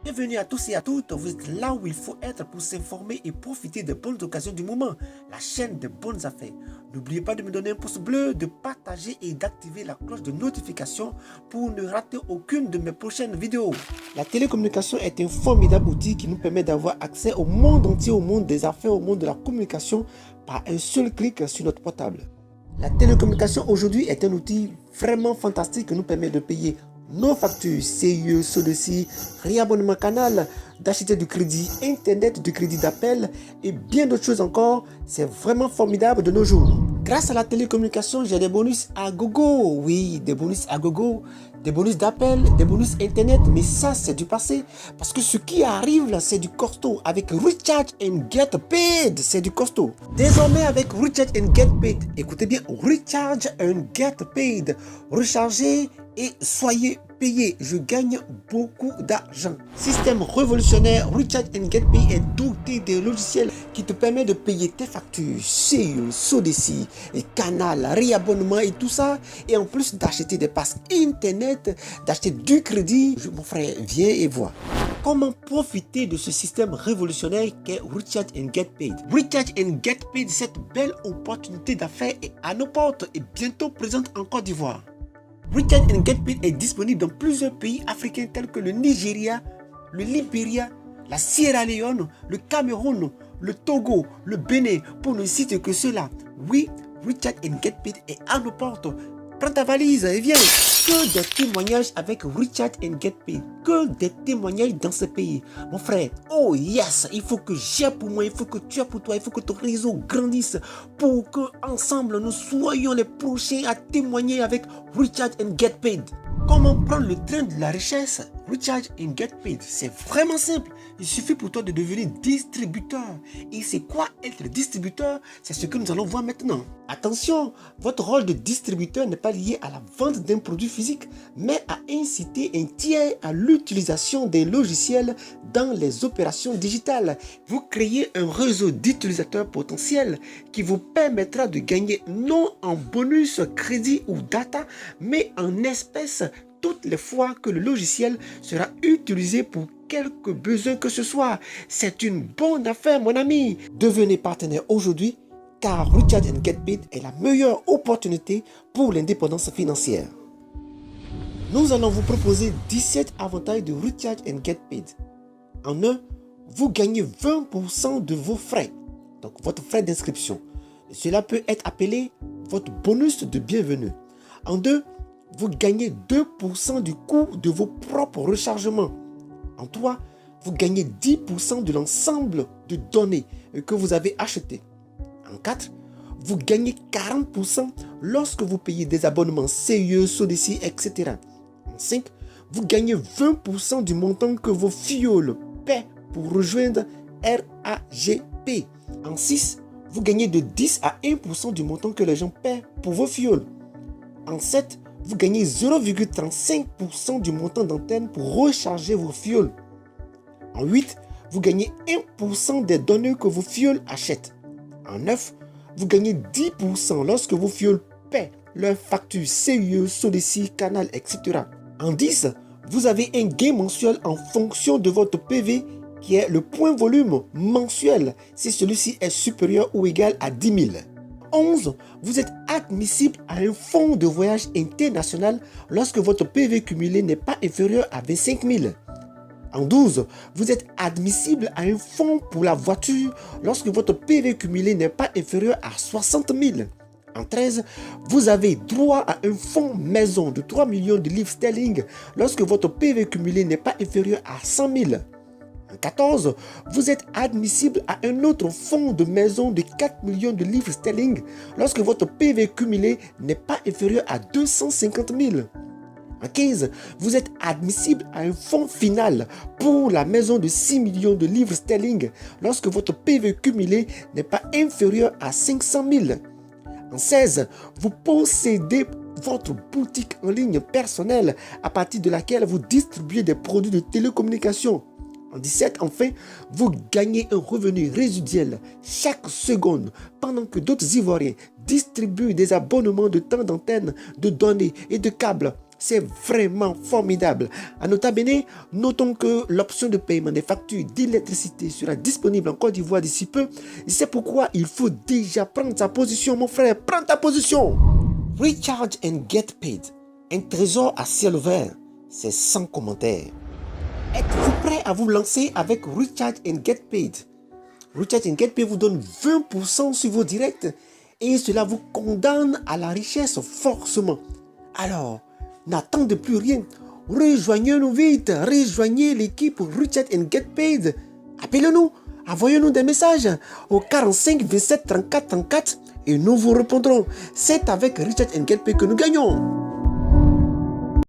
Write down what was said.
Bienvenue à tous et à toutes, vous êtes là où il faut être pour s'informer et profiter des bonnes occasions du moment, la chaîne des bonnes affaires. N'oubliez pas de me donner un pouce bleu, de partager et d'activer la cloche de notification pour ne rater aucune de mes prochaines vidéos. La télécommunication est un formidable outil qui nous permet d'avoir accès au monde entier, au monde des affaires, au monde de la communication par un seul clic sur notre portable. La télécommunication aujourd'hui est un outil vraiment fantastique qui nous permet de payer nos factures, CIE, SODECI, réabonnement canal, d'acheter du crédit internet, du crédit d'appel et bien d'autres choses encore. C'est vraiment formidable de nos jours. Grâce à la télécommunication, j'ai des bonus à gogo. Oui, des bonus à gogo, des bonus d'appel, des bonus internet. Mais ça, c'est du passé. Parce que ce qui arrive là, c'est du costaud. Avec Recharge and Get Paid, c'est du costaud. Désormais, avec Recharge and Get Paid, écoutez bien, Recharge and Get Paid. Rechargez et soyez payés. Je gagne beaucoup d'argent. Système révolutionnaire, Recharge and Get Paid est doté de logiciels qui te permettent de payer tes factures, CIE, SODECI, et Canal, réabonnement et tout ça. Et en plus d'acheter des passes internet, d'acheter du crédit, mon frère, viens et vois. Comment profiter de ce système révolutionnaire qu'est Recharge and Get Paid? Recharge and Get Paid, cette belle opportunité d'affaires est à nos portes et bientôt présente en Côte d'Ivoire. Recharge and Get Paid est disponible dans plusieurs pays africains tels que le Nigeria, le Libéria, la Sierra Leone, le Cameroun, le Togo, le Bénin, pour ne citer que cela. Oui, Recharge and Get Paid est à nos portes. Prends ta valise et viens. Que des témoignages avec Recharge and Get Paid. Que des témoignages dans ce pays. Mon frère, oh yes, il faut que j'ai pour moi, il faut que tu aies pour toi, il faut que ton réseau grandisse pour que ensemble nous soyons les prochains à témoigner avec Recharge and Get Paid. Comment prendre le train de la richesse? Recharge and Get Paid, c'est vraiment simple. Il suffit pour toi de devenir distributeur. Et c'est quoi être distributeur? C'est ce que nous allons voir maintenant. Attention, votre rôle de distributeur n'est pas lié à la vente d'un produit physique, mais à inciter un tiers à l'utilisation des logiciels dans les opérations digitales. Vous créez un réseau d'utilisateurs potentiels qui vous permettra de gagner non en bonus, crédit ou data, mais en espèces toutes les fois que le logiciel sera utilisé pour quelque besoin que ce soit. C'est une bonne affaire, mon ami. Devenez partenaire aujourd'hui, car Recharge and Get Paid est la meilleure opportunité pour l'indépendance financière. Nous allons vous proposer 17 avantages de Recharge and Get Paid. En un, vous gagnez 20% de vos frais, donc votre frais d'inscription. Cela peut être appelé votre bonus de bienvenue. En deux, vous gagnez 2% du coût de vos propres rechargements. En 3, vous gagnez 10% de l'ensemble de données que vous avez achetées. En 4, vous gagnez 40% lorsque vous payez des abonnements CIE, SODECI, etc. En 5, vous gagnez 20% du montant que vos fioles paient pour rejoindre RAGP. En 6, vous gagnez de 10 à 1% du montant que les gens paient pour vos fioles. En 7, vous gagnez 0,35% du montant d'antenne pour recharger vos fioles. En 8, vous gagnez 1% des données que vos fioles achètent. En 9, vous gagnez 10% lorsque vos fioles paient leurs factures CIE, SODECI, Canal, etc. En 10, vous avez un gain mensuel en fonction de votre PV qui est le point volume mensuel si celui-ci est supérieur ou égal à 10 000. 11, vous êtes admissible à un fonds de voyage international lorsque votre PV cumulé n'est pas inférieur à 25 000. En 12, vous êtes admissible à un fonds pour la voiture lorsque votre PV cumulé n'est pas inférieur à 60 000. En 13, vous avez droit à un fonds maison de 3 millions de livres sterling lorsque votre PV cumulé n'est pas inférieur à 100 000. En 14, vous êtes admissible à un autre fonds de maison de 4 millions de livres sterling lorsque votre PV cumulé n'est pas inférieur à 250 000. En 15, vous êtes admissible à un fonds final pour la maison de 6 millions de livres sterling lorsque votre PV cumulé n'est pas inférieur à 500 000. En 16, vous possédez votre boutique en ligne personnelle à partir de laquelle vous distribuez des produits de télécommunication. En 17, enfin, vous gagnez un revenu résiduel chaque seconde pendant que d'autres Ivoiriens distribuent des abonnements de temps d'antenne, de données et de câbles C'est vraiment formidable. À nota bene, notons que l'option de paiement des factures d'électricité sera disponible en Côte d'Ivoire d'ici peu. C'est pourquoi il faut déjà prendre ta position, mon frère. Prends ta position. Recharge and get paid. Un trésor à ciel ouvert. C'est sans commentaire. Êtes-vous prêt à vous lancer avec Recharge and Get Paid? Recharge and Get Paid vous donne 20% sur vos directs et cela vous condamne à la richesse forcément. Alors, n'attendez plus rien. Rejoignez-nous vite. Rejoignez l'équipe Recharge and Get Paid. Appelez-nous. Envoyez-nous des messages au 45 27 34 34 et nous vous répondrons. C'est avec Recharge and Get Paid que nous gagnons.